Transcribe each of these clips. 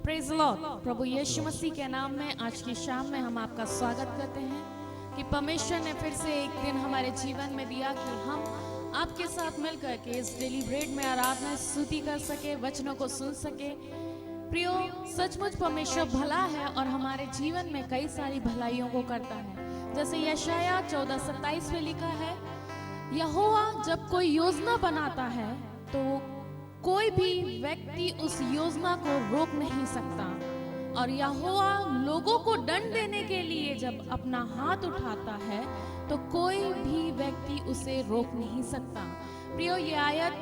Praise Lord. प्रभु यीशु मसीह के नाम में आज की शाम में हम आपका स्वागत करते हैं कि परमेश्वर ने फिर से एक दिन हमारे जीवन में दिया कि हम आपके साथ मिलकर के इस डेली ब्रेड में आराधना स्तुति कर सके, वचनों को सुन सके। प्रियो, सचमुच परमेश्वर भला है और हमारे जीवन में कई सारी भलाइयों को करता है। जैसे यशाया 14:27 में लिखा है, यहोवा जब कोई योजना बनाता है तो कोई भी व्यक्ति उस योजना को रोक नहीं सकता, और यहोवा लोगों को दंड देने के लिए जब अपना हाथ उठाता है तो कोई भी व्यक्ति उसे रोक नहीं सकता। प्रियो, ये आयत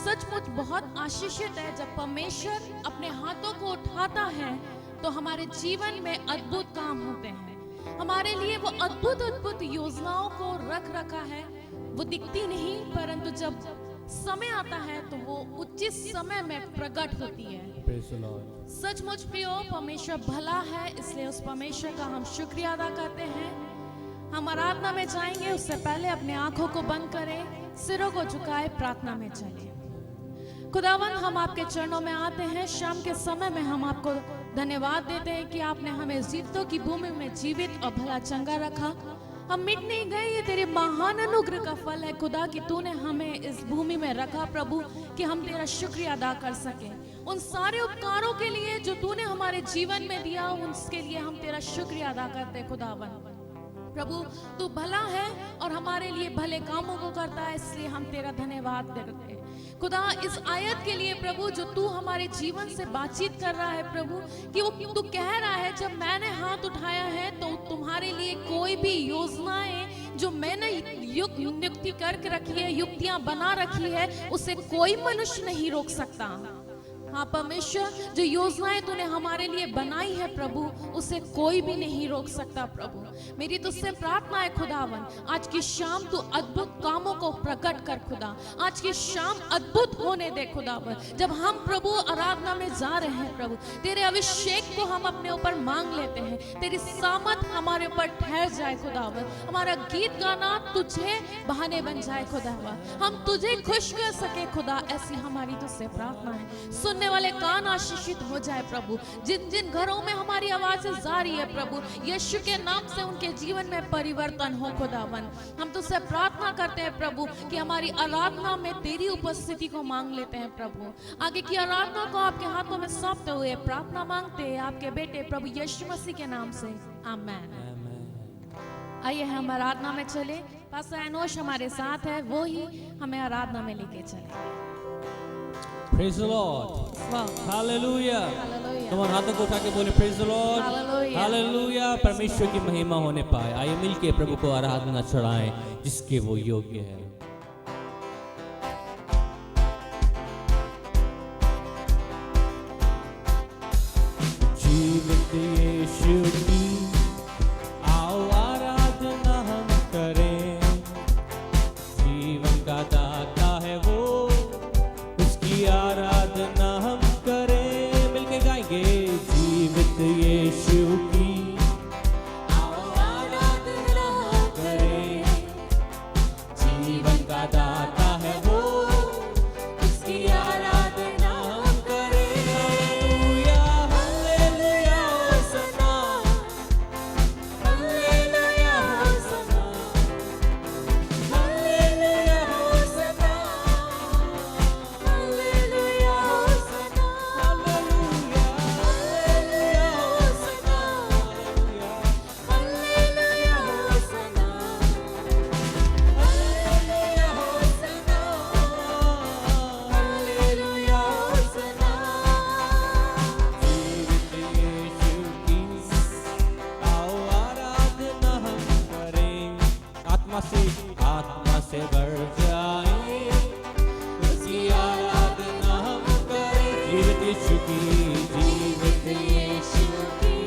सचमुच बहुत आशीषित है। जब परमेश्वर अपने हाथों को उठाता है तो हमारे जीवन में अद्भुत काम होते हैं। हमारे लिए वो अद्भुत अद्भुत योजनाओं को रख रखा है। वो दिखती नहीं, परंतु जब समय आता है तो वो उचित समय में प्रकट होती है। सचमुच प्रियो, परमेश्वर भला है, इसलिए उस परमेश्वर का हम शुक्रिया अदा करते हैं। हम आराधना में जाएंगे, उससे पहले अपने आंखों को बंद करें, सिरों को झुकाए, प्रार्थना में चलें। खुदावन, हम आपके चरणों में आते हैं। शाम के समय में हम आपको धन्यवाद देते हैं कि आपने हमें जीवितों की भूमि में जीवित और भला चंगा रखा। हम मिट नहीं गए, ये तेरे महान अनुग्रह का फल है खुदा कि तूने हमें इस भूमि में रखा प्रभु, कि हम तेरा शुक्रिया अदा कर सके। उन सारे उपकारों के लिए जो तूने हमारे जीवन में दिया, उसके लिए हम तेरा शुक्रिया अदा करते खुदावन। प्रभु, तू भला है और हमारे लिए भले कामों को करता है, इसलिए हम तेरा धन्यवाद करते हैं खुदा इस आयत के लिए प्रभु, जो तू हमारे जीवन से बातचीत कर रहा है प्रभु, कि वो तू कह रहा है जब मैंने हाथ उठाया है तो तुम्हारे लिए कोई भी योजनाएं जो मैंने नियुक्ति करके रखी है, युक्तियां बना रखी है, उसे कोई मनुष्य नहीं रोक सकता। हाँ परमेश्वर, जो योजनाएं तूने हमारे लिए बनाई है प्रभु, उसे कोई भी नहीं रोक सकता प्रभु। मेरी तुझसे प्रार्थना है खुदावन, आज की शाम तू अद्भुत कामों को प्रकट कर खुदा। आज की शाम अद्भुत होने दे खुदावन। जब हम प्रभु आराधना में जा रहे हैं प्रभु, तेरे अभिषेक को हम अपने ऊपर मांग लेते हैं। तेरी सामत हमारे ऊपर ठहर जाए खुदावन। हमारा गीत गाना तुझे बहाने बन जाए खुदावन। हम तुझे खुश कर सके खुदा, ऐसी हमारी तुझसे प्रार्थना है। सुनने वाले कान आशीषित हो जाए प्रभु। जिन जिन घरों में हमारी आवाजें जा रही है प्रभु, यीशु के नाम से उनके जीवन में परिवर्तन हो खुदावन। हम तुझसे प्रार्थना करते हैं प्रभु कि हमारी आराधना में तेरी उपस्थिति को मांग लेते हैं प्रभु। आगे की आराधना को आपके हाथों में सौंपते हुए प्रार्थना मांगते हैं आपके बेटे प्रभु यीशु मसीह के नाम से, आमीन। आइए हम आराधना में चले। पास्टर एनोश हमारे साथ है, वो ही हमें आराधना में लेके चले। Praise the Lord. Hallelujah. तुम्हारे हाथों को उठा के बोले Praise the Lord. Hallelujah. परमेश्वर की महिमा होने पाए। आइए मिलके प्रभु को आराधना चढ़ाएं जिसके वो योग्य है। जीवित यीशु की आओ आराधना हम करें। जीवन का दाता है वो, आराधना हम करें। मिलके गाएंगे, जीवित यीशु की आओ आराधना हम करें। जीवन का दाता है वो, उसकी आराधना हम करें। Hallelujah hallelujah Hosanna, hallelujah Hosanna, hallelujah Hosanna. आत्मा से भर जाए, उसकी आराधना हम करें। जीवित यीशु की, जीवित यीशु की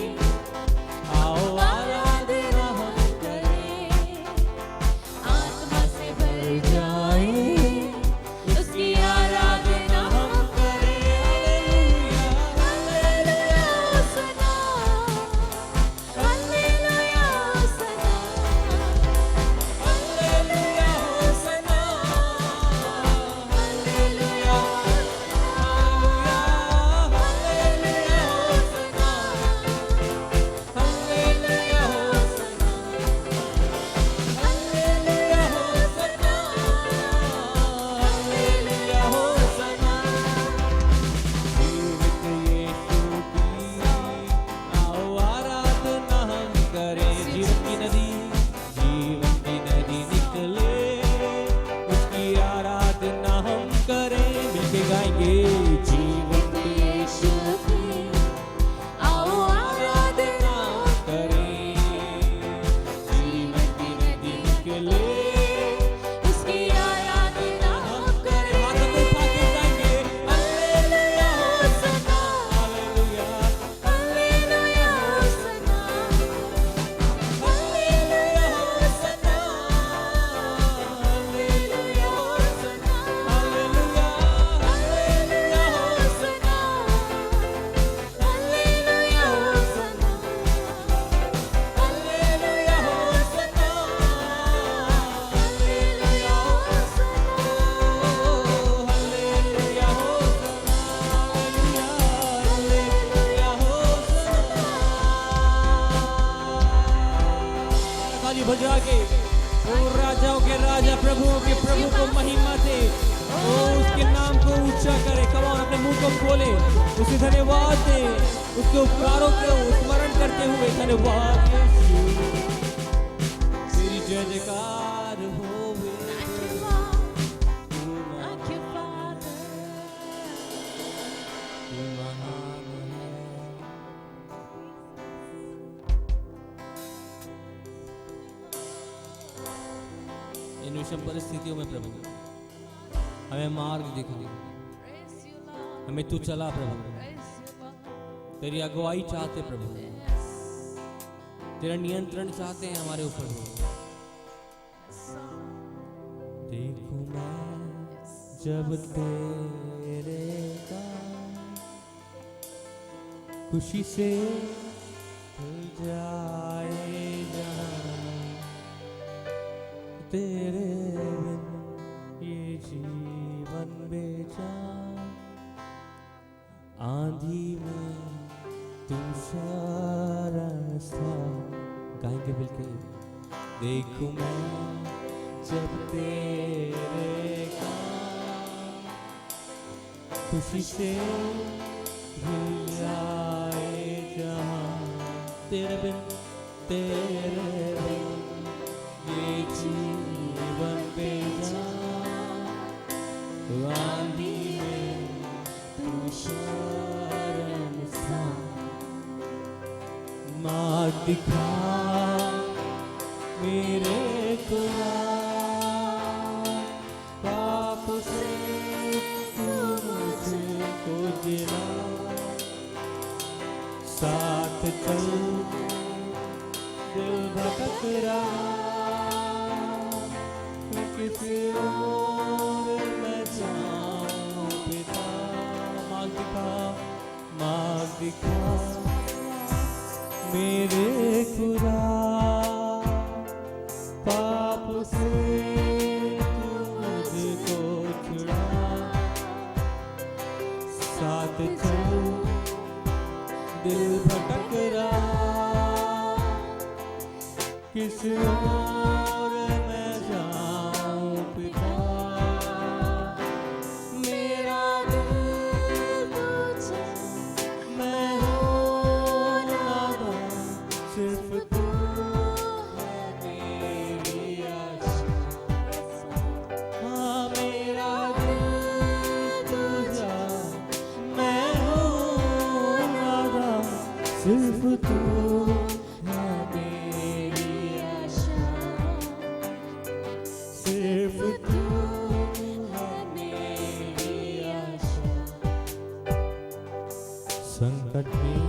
आओ आराधना हम करें। आत्मा से भर जाए, उसकी आराधना हम करें। Hallelujah Hosanna, hallelujah Hosanna, hallelujah Hosanna. ताली बजा के ओ राजाओं के राजा प्रभुओं के प्रभु को महिमा दे, ओ उसके नाम को ऊंचा करे। कम ऑन, अपने मुंह को खोले, उसे धन्यवाद दे, उसके उपकारों को स्मरण करते हुए धन्यवाद यीशु, तेरी जय जयकार होवे। इन विषम परिस्थितियों में प्रभु हमें मार्ग दिखा, हमें तू चला प्रभु, तेरी अगुवाई चाहते प्रभु, तेरा नियंत्रण चाहते हैं हमारे ऊपर। देखूं मैं जब तेरे काम खुशी से खुल जाए जहां, तेरे बिन ये जीवन बेजान, आंधी में तू शरास्ता। गाएंगे मिलके, देखूं मैं जब तेरे काम खुशी से भूल जाए जहां, तेरे बिन ये जीवन बेजान, आंधी में तू शर्मसा। मार्ग दिखा मेरे खुदा, पाप से तू मुझको जिला, साथ चल दिल भटक रहा, किसी और मैं जाऊं पिता। मार्ग दिखा मेरे खुदा, पाप से तू मुझको छुड़ा, साथ चल दिल भटक रहा, किस और मैं जाऊं पिता। मेरा दिल तुझे, मैं हूँ नादान, सिर्फ तू है मेरी आशा। हाँ, मेरा दिल तुझे, मैं हूँ नादान, सिर्फ तू संकट में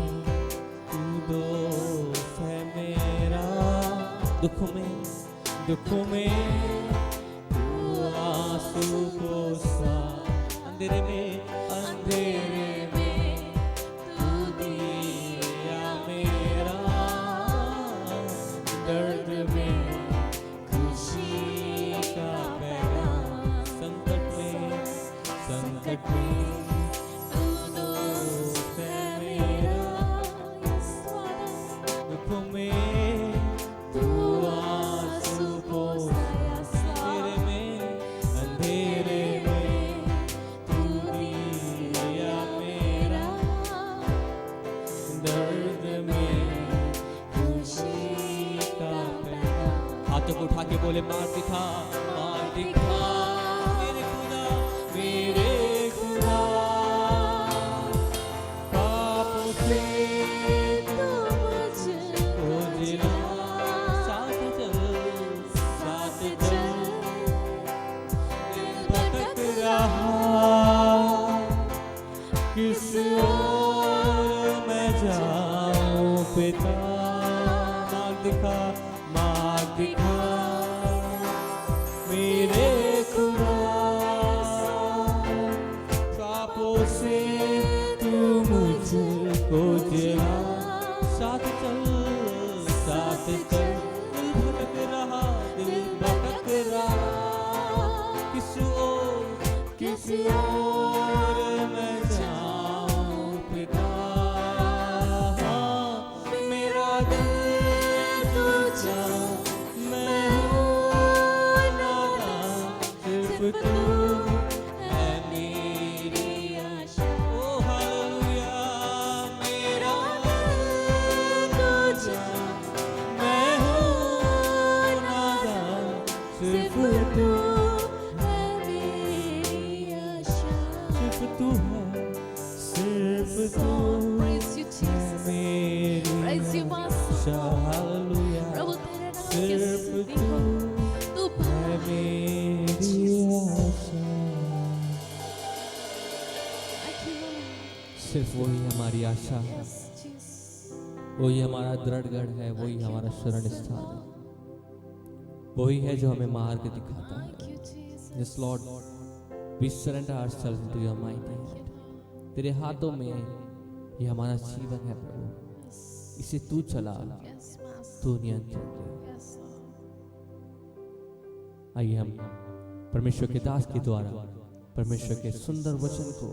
तू दोस्त है मेरा, दुख में तू आंसू पोंछा, अंधेरे में तू दिया मेरा, दर्द में खुशी का पैगाम। संकट में उठा के बोले, मार दिखा मेरे खुदा, पापों से तू मुझको जिला, साथ चल दिल भटक रहा, किस ओर मैं जाऊं पिता। मार्ग दिखा मेरे खुदा, पापों से तू मुझको जिला, साथ चल दिल भटक रहा, किसी और मैं जाऊं पिता। हाँ, मेरा दिल तुझे, तू है मेरी आशा। सिर्फ तू है, सिर्फ तू Praise you, Jesus. मेरी Praise you, Master. आशा। हालेलुया। प्रभु तेरे नाम की सिर्फ स्तुति तू हो। तू है मेरी आशा। Thank you, Lord. सिर्फ वही हमारी आशा है, Yes, Jesus. वही हमारा दृढ़गढ़ है, वही हमारा शरण स्थान है, वही है जो हमें मार्ग दिखाता Thank है। you, Jesus. Yes, Lord, we surrender ourselves into your mighty hand. तेरे हाथों में ये हमारा जीवन है प्रभु, इसे तू चला, Yes, Master. तू नियंत्रण ले। Yes, Lord. आइए हम परमेश्वर के दास के द्वारा परमेश्वर के सुंदर वचन को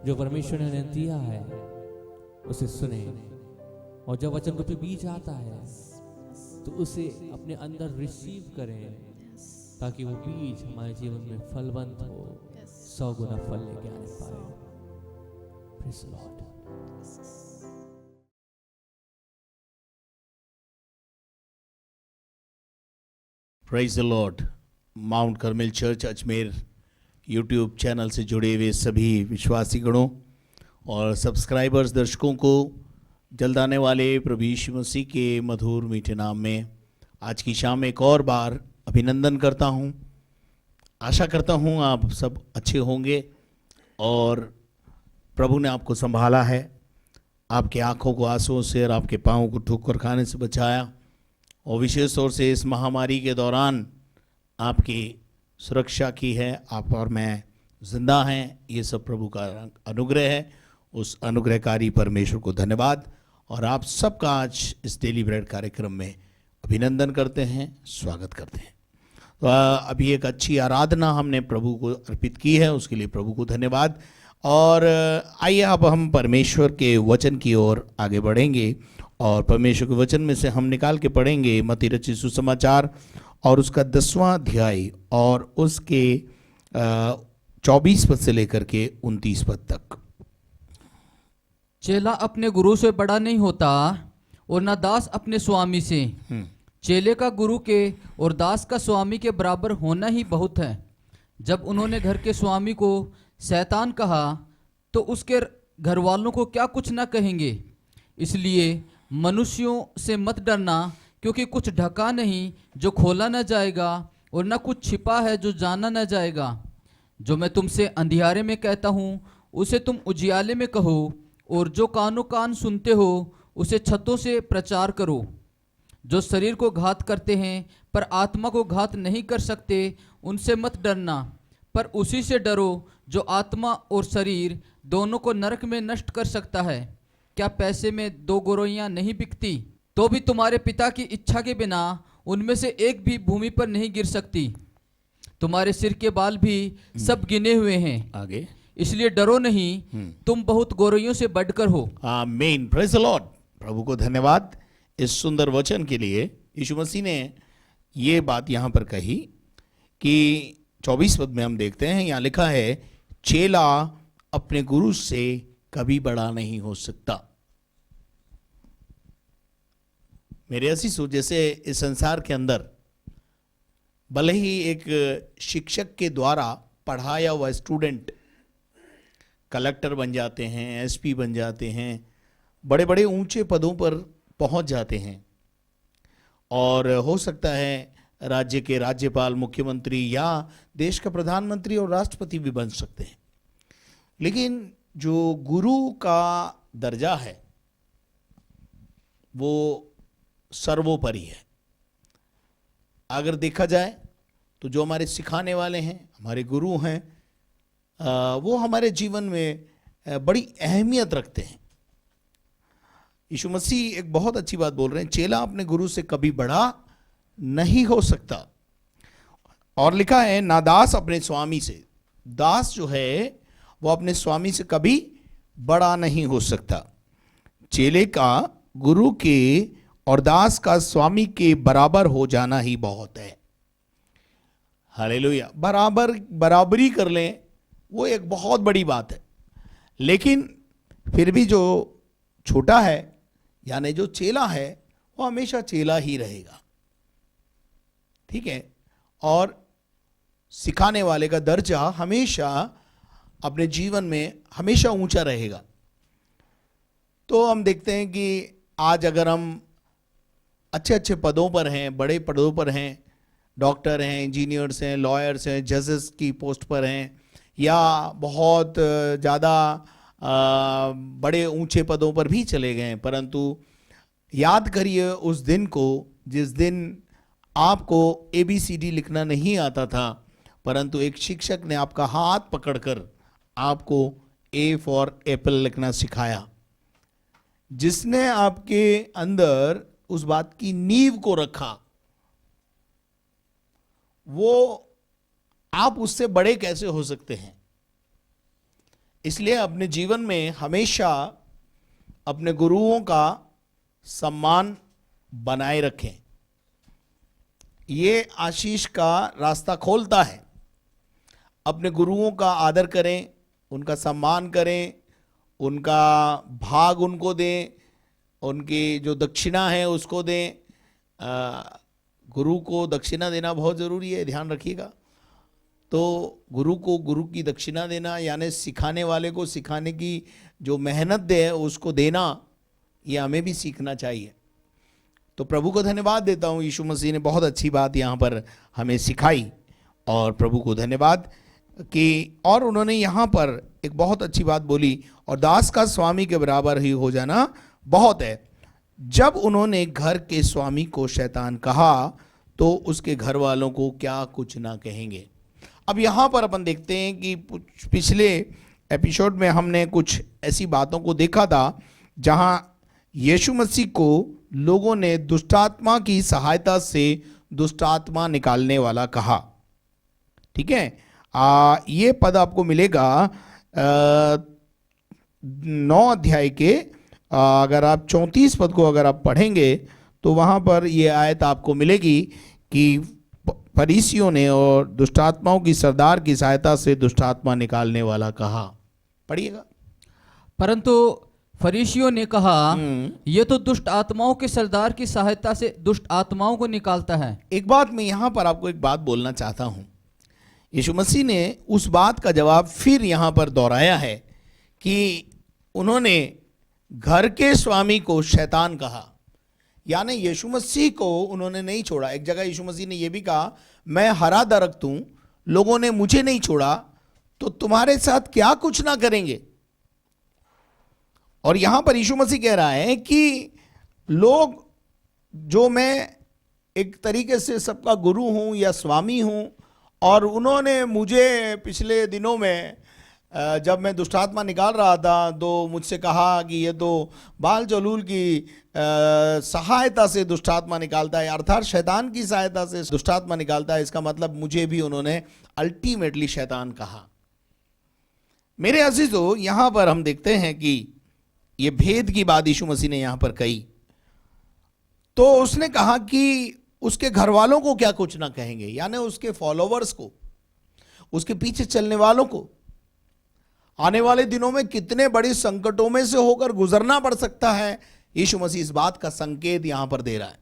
जो परमेश्वर ने दिया है उसे सुने, और जब वचन को बीज आता है तो उसे अपने अंदर रिसीव करें, ताकि वो बीज हमारे जीवन में फलवंत हो, 100 गुना फल लेके आने पाए। Praise the Lord. Praise the Lord. Mount Carmel church Ajmer YouTube channel से जुड़े हुए सभी विश्वासी गणों और सब्सक्राइबर्स दर्शकों को जल्द आने वाले प्रभु यीशु मसीह के मधुर मीठे नाम में आज की शाम एक और बार अभिनंदन करता हूं। आशा करता हूं आप सब अच्छे होंगे और प्रभु ने आपको संभाला है, आपकी आंखों को आंसुओं से और आपके पाँवों को ठोकर खाने से बचाया, और विशेष तौर से इस महामारी के दौरान आपकी सुरक्षा की है। आप और मैं जिंदा हैं, ये सब प्रभु का अनुग्रह है। उस अनुग्रहकारी परमेश्वर को धन्यवाद, और आप सबका आज इस डेली ब्रेड कार्यक्रम में अभिनंदन करते हैं, स्वागत करते हैं। तो अभी एक अच्छी आराधना हमने प्रभु को अर्पित की है, उसके लिए प्रभु को धन्यवाद। और आइए अब हम परमेश्वर के वचन की ओर आगे बढ़ेंगे, और परमेश्वर के वचन में से हम निकाल के पढ़ेंगे मत्ती रचित सुसमाचार और उसका 10वां अध्याय और उसके 24 पद से लेकर के 29 पद तक। चेला अपने गुरु से बड़ा नहीं होता और न दास अपने स्वामी से। चेले का गुरु के और दास का स्वामी के बराबर होना ही बहुत है। जब उन्होंने घर के स्वामी को शैतान कहा तो उसके घर वालों को क्या कुछ न कहेंगे। इसलिए मनुष्यों से मत डरना, क्योंकि कुछ ढका नहीं जो खोला न जाएगा, और न कुछ छिपा है जो जाना न जाएगा। जो मैं तुमसे अंधियारे में कहता हूँ उसे तुम उजियाले में कहो, और जो कानों कान सुनते हो उसे छतों से प्रचार करो। जो शरीर को घात करते हैं पर आत्मा को घात नहीं कर सकते, उनसे मत डरना, पर उसी से डरो जो आत्मा और शरीर दोनों को नरक में नष्ट कर सकता है। क्या पैसे में 2 गोरोइयां नहीं बिकती? तो भी तुम्हारे पिता की इच्छा के बिना उनमें से एक भी भूमि पर नहीं गिर सकती। तुम्हारे सिर के बाल भी सब गिने हुए हैं। आगे, इसलिए डरो नहीं, तुम बहुत गोरोइयों से बढ़कर हो। आमीन। Praise the Lord. प्रभु को धन्यवाद इस सुंदर वचन के लिए। यीशु मसीह ने ये बात यहाँ पर कही कि 24 पद में हम देखते हैं, यहाँ लिखा है, चेला अपने गुरु से कभी बड़ा नहीं हो सकता। मेरे असीसों, जैसे इस संसार के अंदर भले ही एक शिक्षक के द्वारा पढ़ाया हुआ स्टूडेंट कलेक्टर बन जाते हैं, एसपी बन जाते हैं, बड़े बड़े ऊंचे पदों पर पहुंच जाते हैं, और हो सकता है राज्य के राज्यपाल, मुख्यमंत्री या देश का प्रधानमंत्री और राष्ट्रपति भी बन सकते हैं। लेकिन जो गुरु का दर्जा है वो सर्वोपरि है। अगर देखा जाए तो जो हमारे सिखाने वाले हैं, हमारे गुरु हैं, वो हमारे जीवन में बड़ी अहमियत रखते हैं। यीशु मसीह एक बहुत अच्छी बात बोल रहे हैं, चेला अपने गुरु से कभी बड़ा नहीं हो सकता। और लिखा है, ना दास अपने स्वामी से। दास जो है वो अपने स्वामी से कभी बड़ा नहीं हो सकता। चेले का गुरु के और दास का स्वामी के बराबर हो जाना ही बहुत है। हालेलुया। बराबरी कर लें, वो एक बहुत बड़ी बात है। लेकिन फिर भी जो छोटा है, यानी जो चेला है, वो हमेशा चेला ही रहेगा। ठीक है। और सिखाने वाले का दर्जा हमेशा अपने जीवन में हमेशा ऊंचा रहेगा। तो हम देखते हैं कि आज अगर हम अच्छे अच्छे पदों पर हैं, बड़े पदों पर हैं, डॉक्टर हैं, इंजीनियर्स हैं, लॉयर्स हैं, जजेस की पोस्ट पर हैं, या बहुत ज़्यादा बड़े ऊंचे पदों पर भी चले गए, परंतु याद करिए उस दिन को जिस दिन आपको ABCD लिखना नहीं आता था, परंतु एक शिक्षक ने आपका हाथ पकड़कर आपको A फॉर एप्पल लिखना सिखाया, जिसने आपके अंदर उस बात की नींव को रखा, वो आप उससे बड़े कैसे हो सकते हैं। इसलिए अपने जीवन में हमेशा अपने गुरुओं का सम्मान बनाए रखें। ये आशीष का रास्ता खोलता है। अपने गुरुओं का आदर करें, उनका सम्मान करें, उनका भाग उनको दें, उनकी जो दक्षिणा है उसको दें। गुरु को दक्षिणा देना बहुत ज़रूरी है, ध्यान रखिएगा। तो गुरु को गुरु की दक्षिणा देना यानी सिखाने वाले को सिखाने की जो मेहनत दे उसको देना, ये हमें भी सीखना चाहिए। तो प्रभु को धन्यवाद देता हूँ, यीशु मसीह ने बहुत अच्छी बात यहाँ पर हमें सिखाई और प्रभु को धन्यवाद कि और उन्होंने यहाँ पर एक बहुत अच्छी बात बोली, और दास का स्वामी के बराबर ही हो जाना बहुत है। जब उन्होंने घर के स्वामी को शैतान कहा तो उसके घर वालों को क्या कुछ ना कहेंगे। अब यहाँ पर अपन देखते हैं कि पिछले एपिसोड में हमने कुछ ऐसी बातों को देखा था जहाँ यीशु मसीह को लोगों ने दुष्टात्मा की सहायता से दुष्टात्मा निकालने वाला कहा। ठीक है, ये पद आपको मिलेगा 9 अध्याय के अगर आप 34 पद को अगर आप पढ़ेंगे तो वहाँ पर ये आयत आपको मिलेगी कि फरीसियों ने और दुष्टात्माओं की सरदार की सहायता से दुष्टात्मा निकालने वाला कहा। पढ़िएगा। परंतु फरीसियों ने कहा, ये तो दुष्ट आत्माओं के सरदार की सहायता से दुष्ट आत्माओं को निकालता है। एक बात मैं यहाँ पर आपको एक बात बोलना चाहता हूँ। यीशु मसीह ने उस बात का जवाब फिर यहाँ पर दोहराया है कि उन्होंने घर के स्वामी को शैतान कहा, यानी यीशु मसीह को उन्होंने नहीं छोड़ा। एक जगह यीशु मसीह ने यह भी कहा, मैं हरा दरख्त हूं, लोगों ने मुझे नहीं छोड़ा तो तुम्हारे साथ क्या कुछ ना करेंगे। और यहां पर यीशु मसीह कह रहा है कि लोग जो मैं एक तरीके से सबका गुरु हूं या स्वामी हूं, और उन्होंने मुझे पिछले दिनों में जब मैं दुष्टात्मा निकाल रहा था तो मुझसे कहा कि ये तो बाल जलूल की सहायता से दुष्टात्मा निकालता है, अर्थात शैतान की सहायता से दुष्टात्मा निकालता है। इसका मतलब मुझे भी उन्होंने अल्टीमेटली शैतान कहा। मेरे अजीजों, यहाँ पर हम देखते हैं कि ये भेद की बात यीशु मसीह ने यहाँ पर कही। तो उसने कहा कि उसके घर वालों को क्या कुछ ना कहेंगे, यानी उसके फॉलोवर्स को, उसके पीछे चलने वालों को आने वाले दिनों में कितने बड़े संकटों में से होकर गुजरना पड़ सकता है। यीशु मसीह इस बात का संकेत यहां पर दे रहा है।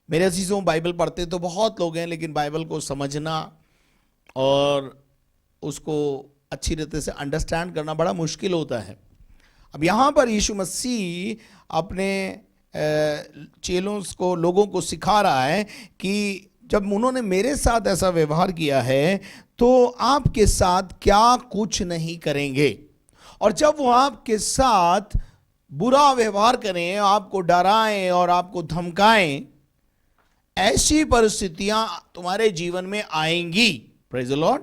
मेरे अजीजों, बाइबल पढ़ते तो बहुत लोग हैं, लेकिन बाइबल को समझना और उसको अच्छी तरह से अंडरस्टैंड करना बड़ा मुश्किल होता है। अब यहां पर यीशु मसीह अपने चेलों को, लोगों को सिखा रहा है कि जब उन्होंने मेरे साथ ऐसा व्यवहार किया है तो आपके साथ क्या कुछ नहीं करेंगे। और जब वो आपके साथ बुरा व्यवहार करें, आपको डराएं और आपको धमकाएं, ऐसी परिस्थितियां तुम्हारे जीवन में आएंगी। Praise the Lord.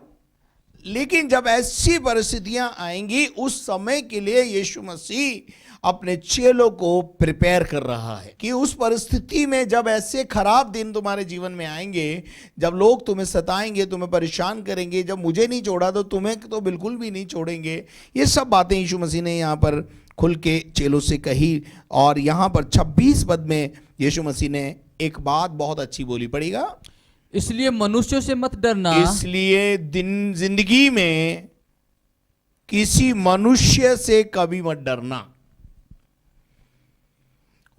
लेकिन जब ऐसी परिस्थितियां आएंगी, उस समय के लिए यीशु मसीह अपने चेलों को प्रिपेयर कर रहा है कि उस परिस्थिति में जब ऐसे खराब दिन तुम्हारे जीवन में आएंगे, जब लोग तुम्हें सताएंगे, तुम्हें परेशान करेंगे, जब मुझे नहीं छोड़ा तो तुम्हें तो बिल्कुल भी नहीं छोड़ेंगे। ये सब बातें यीशु मसीह ने यहाँ पर खुल के चेलों से कही। और यहाँ पर 26 पद में यीशु मसीह ने एक बात बहुत अच्छी बोली, पड़ेगा। इसलिए मनुष्यों से मत डरना। इसलिए जिंदगी में किसी मनुष्य से कभी मत डरना।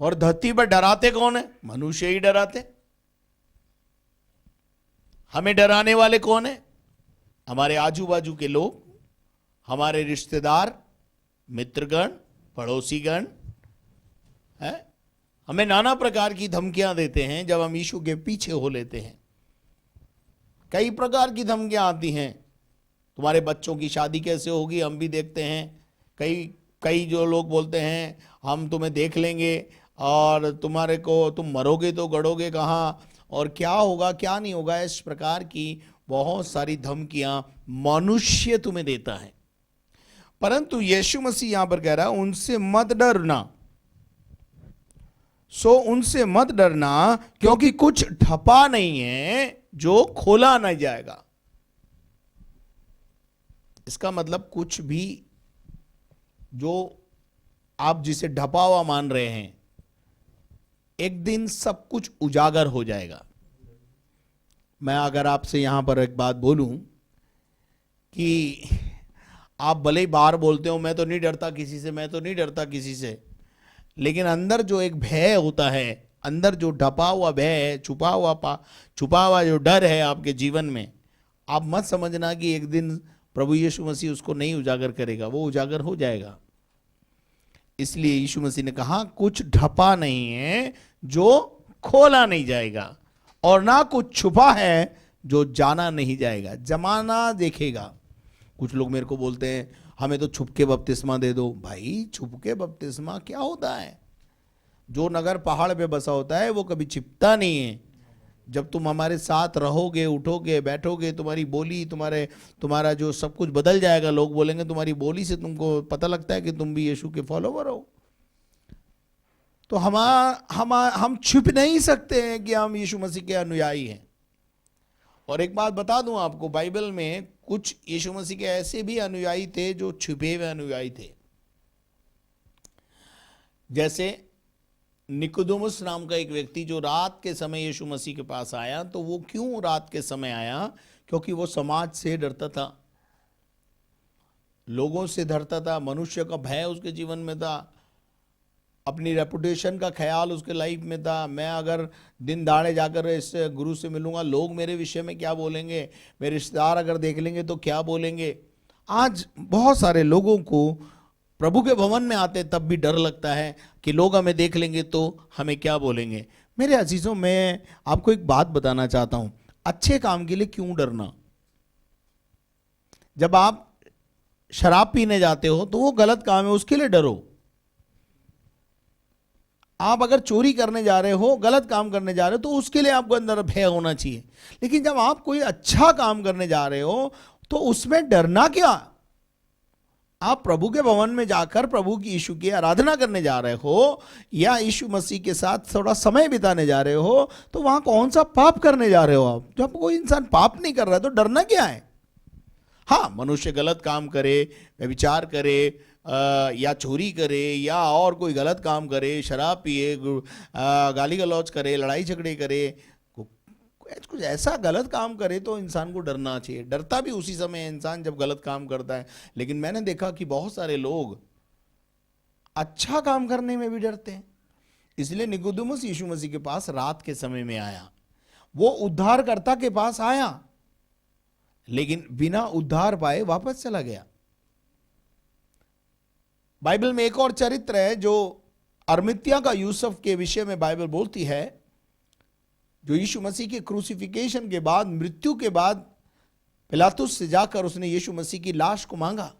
और धरती पर डराते कौन है? मनुष्य ही डराते। हमें डराने वाले कौन है? हमारे आजू बाजू के लोग, हमारे रिश्तेदार, मित्रगण, पड़ोसीगण है। हमें नाना प्रकार की धमकियां देते हैं जब हम यीशु के पीछे हो लेते हैं। कई प्रकार की धमकियां आती हैं। तुम्हारे बच्चों की शादी कैसे होगी, हम भी देखते हैं। कई जो लोग बोलते हैं हम तुम्हें देख लेंगे और तुम मरोगे तो गड़ोगे कहाँ, और क्या होगा क्या नहीं होगा, इस प्रकार की बहुत सारी धमकियां मनुष्य तुम्हें देता है। परंतु यीशु मसीह यहां पर कह रहा है उनसे मत डरना। उनसे मत डरना, क्योंकि कुछ ढपा नहीं है जो खोला नहीं जाएगा। इसका मतलब कुछ भी जो आप जिसे ढपा हुआ मान रहे हैं, एक दिन सब कुछ उजागर हो जाएगा। मैं अगर आपसे यहां पर एक बात बोलूं कि आप भले ही बाहर बोलते हो मैं तो नहीं डरता किसी से, मैं तो नहीं डरता किसी से, लेकिन अंदर जो एक भय होता है, अंदर जो ढपा हुआ भय है, छुपा हुआ जो डर है आपके जीवन में, आप मत समझना कि एक दिन प्रभु यीशु मसीह उसको नहीं उजागर करेगा, वो उजागर हो जाएगा। इसलिए यीशु मसीह ने कहा कुछ ढपा नहीं है जो खोला नहीं जाएगा, और ना कुछ छुपा है जो जाना नहीं जाएगा। जमाना देखेगा। कुछ लोग मेरे को बोलते हैं हमें तो छुप के बपतिस्मा दे दो। भाई छुप के बपतिस्मा क्या होता है? जो नगर पहाड़ पे बसा होता है वो कभी छिपता नहीं है। जब तुम हमारे साथ रहोगे, उठोगे, बैठोगे, तुम्हारी बोली, तुम्हारा जो सब कुछ बदल जाएगा। लोग बोलेंगे तुम्हारी बोली से तुमको पता लगता है कि तुम भी यीशु के फॉलोवर हो। तो हम छुप नहीं सकते हैं कि हम यीशु मसीह के अनुयायी हैं। और एक बात बता दूं आपको, बाइबल में कुछ यीशु मसीह के ऐसे भी अनुयायी थे जो छुपे हुए अनुयायी थे। जैसे निकोदेमुस नाम का एक व्यक्ति जो रात के समय यीशु मसीह के पास आया। तो वो क्यों रात के समय आया? क्योंकि वो समाज से डरता था, लोगों से डरता था, मनुष्य का भय उसके जीवन में था, अपनी रेपुटेशन का ख्याल उसके लाइफ में था। मैं अगर दिन दाड़े जाकर इस गुरु से मिलूंगा, लोग मेरे विषय में क्या बोलेंगे, मेरे रिश्तेदार अगर देख लेंगे तो क्या बोलेंगे। आज बहुत सारे लोगों को प्रभु के भवन में आते तब भी डर लगता है कि लोग हमें देख लेंगे तो हमें क्या बोलेंगे। मेरे अजीजों, मैं आपको एक बात बताना चाहता हूं, अच्छे काम के लिए क्यों डरना? जब आप शराब पीने जाते हो तो वो गलत काम है, उसके लिए डरो। आप अगर चोरी करने जा रहे हो, गलत काम करने जा रहे हो, तो उसके लिए आपको अंदर भय होना चाहिए। लेकिन जब आप कोई अच्छा काम करने जा रहे हो तो उसमें डरना क्या? आप प्रभु के भवन में जाकर प्रभु की यीशु की आराधना करने जा रहे हो या यीशु मसीह के साथ थोड़ा समय बिताने जा रहे हो, तो वहां कौन सा पाप करने जा रहे हो आप? जब कोई इंसान पाप नहीं कर रहा है तो डरना क्या है? हाँ, मनुष्य गलत काम करे, व्यभिचार करे, या चोरी करे, या और कोई गलत काम करे, शराब पिए, गाली गलौज करे, लड़ाई झगड़े करे, कुछ ऐसा गलत काम करे तो इंसान को डरना चाहिए। डरता भी उसी समय इंसान जब गलत काम करता है। लेकिन मैंने देखा कि बहुत सारे लोग अच्छा काम करने में भी डरते हैं। इसलिए निकोदेमुस यीशु मसीह के पास रात के समय में आया। वो उद्धारकर्ता के पास आया, लेकिन बिना उद्धार पाए वापस चला गया। बाइबल में एक और चरित्र है जो अरमित्या का यूसुफ के विषय में बाइबल बोलती है, जो यीशु मसीह के क्रूसिफिकेशन के बाद, मृत्यु के बाद पिलातुस से जाकर उसने यीशु मसीह की लाश को मांगा,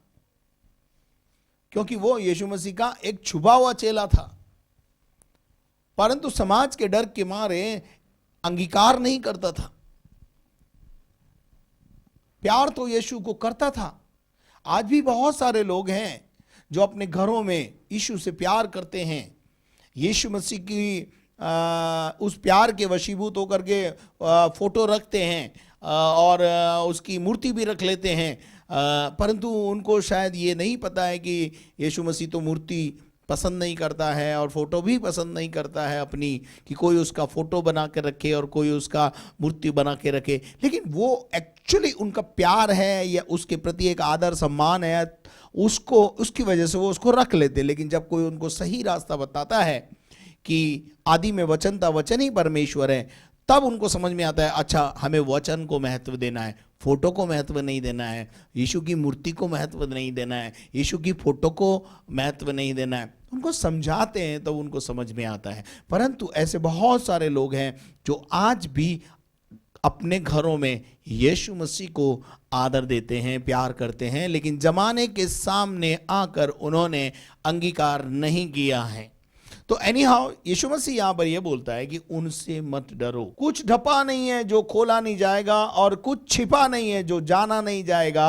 क्योंकि वो यीशु मसीह का एक छुपा हुआ चेला था। परंतु समाज के डर के मारे अंगीकार नहीं करता था। प्यार तो यीशु को करता था। आज भी बहुत सारे लोग हैं जो अपने घरों में यीशु से प्यार करते हैं, यीशु मसीह की उस प्यार के वशीभूत होकर के फोटो रखते हैं और उसकी मूर्ति भी रख लेते हैं। परंतु उनको शायद ये नहीं पता है कि यीशु मसीह तो मूर्ति पसंद नहीं करता है और फोटो भी पसंद नहीं करता है अपनी, कि कोई उसका फोटो बना के रखे और कोई उसका मूर्ति बना के रखे। लेकिन वो एक्चुअली उनका प्यार है या उसके प्रति एक आदर सम्मान है, उसको उसकी वजह से वो उसको रख लेते। लेकिन जब कोई उनको सही रास्ता बताता है कि आदि में वचन था, वचन ही परमेश्वर है, तब उनको समझ में आता है, अच्छा हमें वचन को महत्व देना है, फोटो को महत्व नहीं देना है, यीशु की मूर्ति को महत्व नहीं देना है, यीशु की फोटो को महत्व नहीं देना है। उनको समझाते हैं तो उनको समझ में आता है। परंतु ऐसे बहुत सारे लोग हैं जो आज भी अपने घरों में यीशु मसीह को आदर देते हैं, प्यार करते हैं, लेकिन जमाने के सामने आकर उन्होंने अंगीकार नहीं किया है। तो एनी हाउ यीशु मसीह यहां पर यह बोलता है कि उनसे मत डरो। कुछ ढपा नहीं है जो खोला नहीं जाएगा, और कुछ छिपा नहीं है जो जाना नहीं जाएगा।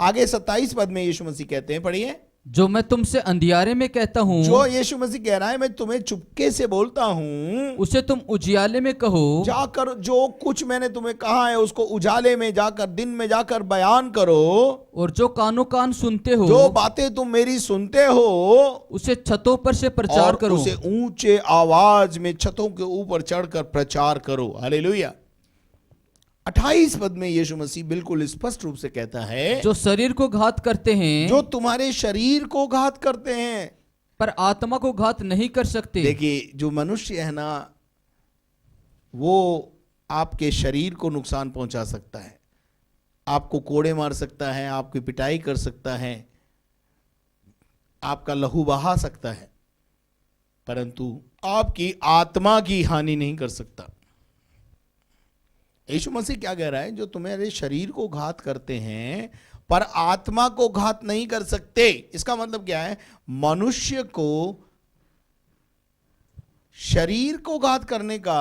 आगे 27 पद में यीशु मसीह कहते हैं, पढ़िए, जो मैं तुमसे अंधियारे में कहता हूँ, जो यीशु मसीह कह रहा है मैं तुम्हें चुपके से बोलता हूँ, उसे तुम उजियाले में कहो। जाकर जो कुछ मैंने तुम्हें कहा है उसको उजाले में जाकर, दिन में जाकर बयान करो। और जो कानों कान सुनते हो, जो बातें तुम मेरी सुनते हो, उसे छतों पर से प्रचार और करो। उसे ऊंचे आवाज में छतों के ऊपर चढ़कर प्रचार करो। हालेलुया। 28 पद में यीशु मसीह बिल्कुल स्पष्ट रूप से कहता है, जो शरीर को घात करते हैं, जो तुम्हारे शरीर को घात करते हैं, पर आत्मा को घात नहीं कर सकते। देखिए, जो मनुष्य है ना, वो आपके शरीर को नुकसान पहुंचा सकता है, आपको कोड़े मार सकता है, आपकी पिटाई कर सकता है, आपका लहू बहा सकता है, परंतु आपकी आत्मा की हानि नहीं कर सकता। यीशु मसीह क्या कह रहा है, जो तुम्हारे शरीर को घात करते हैं पर आत्मा को घात नहीं कर सकते। इसका मतलब क्या है, मनुष्य को शरीर को घात करने का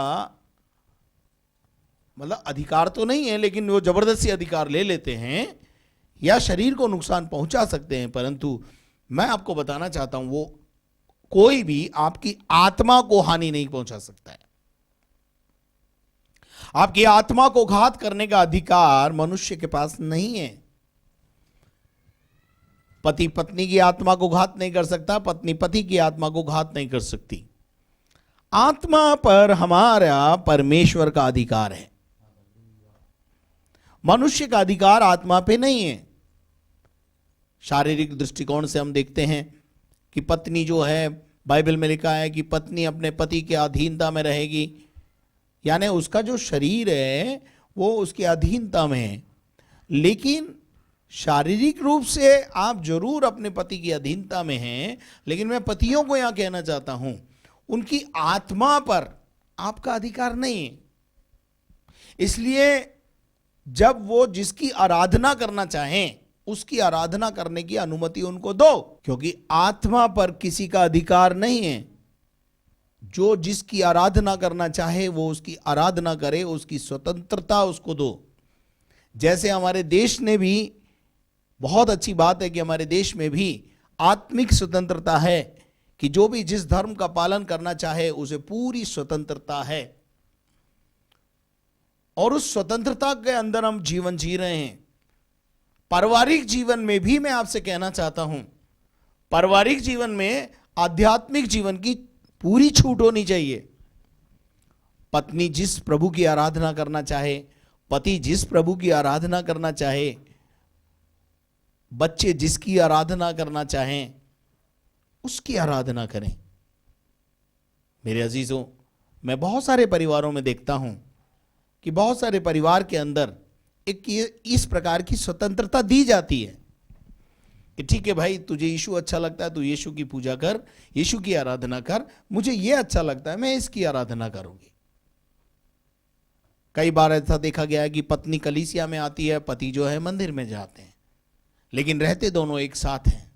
मतलब अधिकार तो नहीं है, लेकिन वो जबरदस्ती अधिकार ले लेते हैं या शरीर को नुकसान पहुंचा सकते हैं। परंतु मैं आपको बताना चाहता हूं, वो कोई भी आपकी आत्मा को हानि नहीं पहुंचा सकता है। आपकी आत्मा को घात करने का अधिकार मनुष्य के पास नहीं है। पति पत्नी की आत्मा को घात नहीं कर सकता, पत्नी पति की आत्मा को घात नहीं कर सकती। आत्मा पर हमारा परमेश्वर का अधिकार है, मनुष्य का अधिकार आत्मा पे नहीं है। शारीरिक दृष्टिकोण से हम देखते हैं कि पत्नी जो है, बाइबल में लिखा है कि पत्नी अपने पति के अधीनता में रहेगी, यानी उसका जो शरीर है वो उसकी अधीनता में है। लेकिन शारीरिक रूप से आप जरूर अपने पति की अधीनता में हैं, लेकिन मैं पतियों को यहां कहना चाहता हूं, उनकी आत्मा पर आपका अधिकार नहीं है। इसलिए जब वो जिसकी आराधना करना चाहें, उसकी आराधना करने की अनुमति उनको दो, क्योंकि आत्मा पर किसी का अधिकार नहीं है। जो जिसकी आराधना करना चाहे वो उसकी आराधना करे, उसकी स्वतंत्रता उसको दो। जैसे हमारे देश ने भी, बहुत अच्छी बात है कि हमारे देश में भी आत्मिक स्वतंत्रता है कि जो भी जिस धर्म का पालन करना चाहे उसे पूरी स्वतंत्रता है, और उस स्वतंत्रता के अंदर हम जीवन जी रहे हैं। पारिवारिक जीवन में भी मैं आपसे कहना चाहता हूं, पारिवारिक जीवन में आध्यात्मिक जीवन की पूरी छूट होनी चाहिए। पत्नी जिस प्रभु की आराधना करना चाहे, पति जिस प्रभु की आराधना करना चाहे, बच्चे जिसकी आराधना करना चाहें, उसकी आराधना करें। मेरे अजीजों, मैं बहुत सारे परिवारों में देखता हूं कि बहुत सारे परिवार के अंदर एक इस प्रकार की स्वतंत्रता दी जाती है कि ठीक है भाई, तुझे यीशु अच्छा लगता है, तू यीशु की पूजा कर, यीशु की आराधना कर, मुझे ये अच्छा लगता है, मैं इसकी आराधना करूंगी। कई बार ऐसा देखा गया है कि पत्नी कलीसिया में आती है, पति जो है मंदिर में जाते हैं, लेकिन रहते दोनों एक साथ हैं।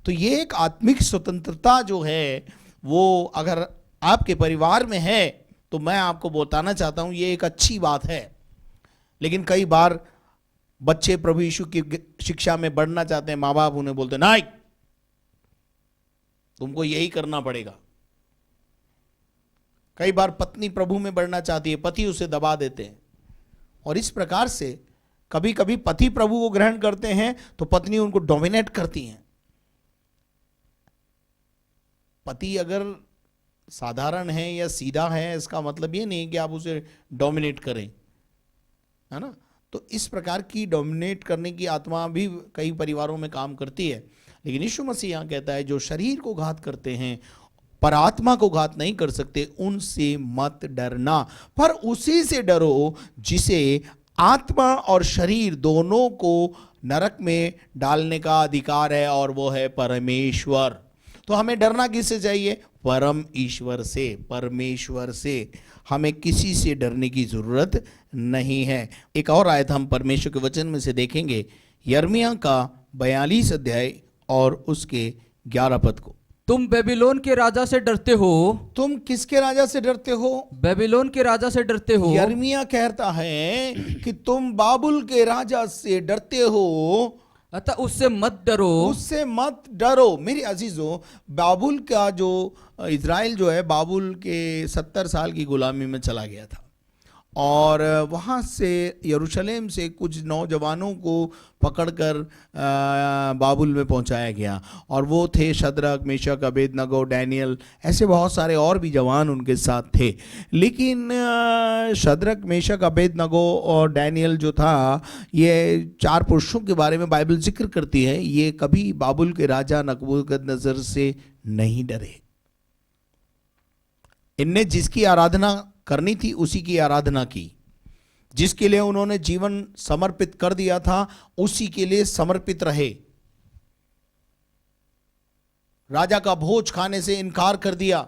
तो ये एक आत्मिक स्वतंत्रता जो है, वो अगर आपके परिवार में है तो मैं आपको बताना चाहता हूं, ये एक अच्छी बात है। लेकिन कई बार बच्चे प्रभु यीशु की शिक्षा में बढ़ना चाहते हैं, माँ बाप उन्हें बोलते नहीं, तुमको यही करना पड़ेगा। कई बार पत्नी प्रभु में बढ़ना चाहती है, पति उसे दबा देते हैं, और इस प्रकार से कभी कभी पति प्रभु को ग्रहण करते हैं तो पत्नी उनको डोमिनेट करती हैं। पति अगर साधारण है या सीधा है, इसका मतलब ये नहीं कि आप उसे डोमिनेट करें, है ना। तो इस प्रकार की डोमिनेट करने की आत्मा भी कई परिवारों में काम करती है। लेकिन यीशु मसीह यहाँ कहता है, जो शरीर को घात करते हैं पर आत्मा को घात नहीं कर सकते, उनसे मत डरना, पर उसी से डरो जिसे आत्मा और शरीर दोनों को नरक में डालने का अधिकार है, और वो है परमेश्वर। तो हमें डरना किससे चाहिए? परम ईश्वर से, परमेश्वर से। हमें किसी से डरने की जरूरत नहीं है। एक और आयत हम परमेश्वर के वचन में से देखेंगे, यिर्मयाह का 42 अध्याय और उसके 11 पद को। तुम बेबीलोन के राजा से डरते हो। तुम किसके राजा से डरते हो? बेबीलोन के राजा से डरते हो। यिर्मयाह कहता है कि तुम बाबुल के राजा से डरते हो, अतः उससे मत डरो। उससे मत डरो। मेरे अजीजों, बाबुल का जो इज़राइल जो है, बाबुल के 70 साल की गुलामी में चला गया था, और वहाँ से यरूशलेम से कुछ नौजवानों को पकड़कर बाबुल में पहुँचाया गया, और वो थे शद्रक, मेशक, अबेदनगो, डैनियल, ऐसे बहुत सारे और भी जवान उनके साथ थे। लेकिन शद्रक, मेशक, अबेदनगो और डैनियल जो था, ये 4 पुरुषों के बारे में बाइबल जिक्र करती है, ये कभी बाबुल के राजा नबूकदनेस्सर से नहीं डरे। इनने जिसकी आराधना करनी थी उसी की आराधना की, जिसके लिए उन्होंने जीवन समर्पित कर दिया था उसी के लिए समर्पित रहे। राजा का भोज खाने से इनकार कर दिया।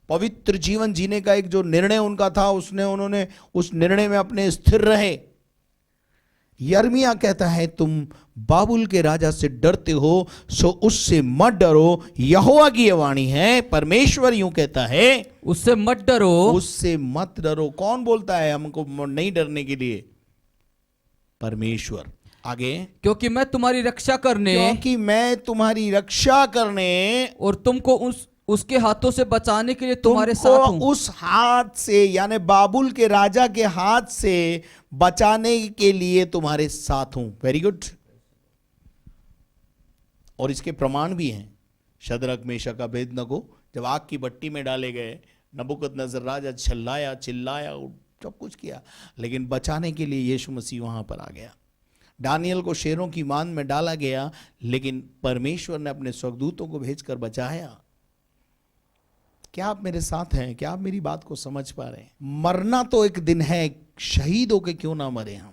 पवित्र जीवन जीने का एक जो निर्णय उनका था, उन्होंने उस निर्णय में अपने स्थिर रहे। यिर्मयाह कहता है तुम बाबुल के राजा से डरते हो, सो उससे मत डरो। यहोवा की ये वाणी है, परमेश्वर यूं कहता है, उससे मत डरो। उससे मत डरो। कौन बोलता है हमको नहीं डरने के लिए? परमेश्वर। आगे, क्योंकि मैं तुम्हारी रक्षा करने, क्योंकि मैं तुम्हारी रक्षा करने और तुमको उसके हाथों से बचाने के लिए तुम्हारे साथ हूं। उस हाथ से, यानी बाबुल के राजा के हाथ से बचाने के लिए तुम्हारे साथ हूं। Very good. और इसके प्रमाण भी हैं। शद्रक, मेशक, अबेदनगो जब आग की भट्टी में डाले गए, नबूकदनेस्सर राजा चिल्लाया, सब कुछ किया, लेकिन बचाने के लिए यीशु मसीह वहां पर आ गया। दानियल को शेरों की मान में डाला गया, लेकिन परमेश्वर ने अपने स्वर्गदूतों को भेजकर बचाया। क्या आप मेरे साथ हैं? क्या आप मेरी बात को समझ पा रहे हैं? मरना तो एक दिन है, शहीद होके क्यों ना मरे हम।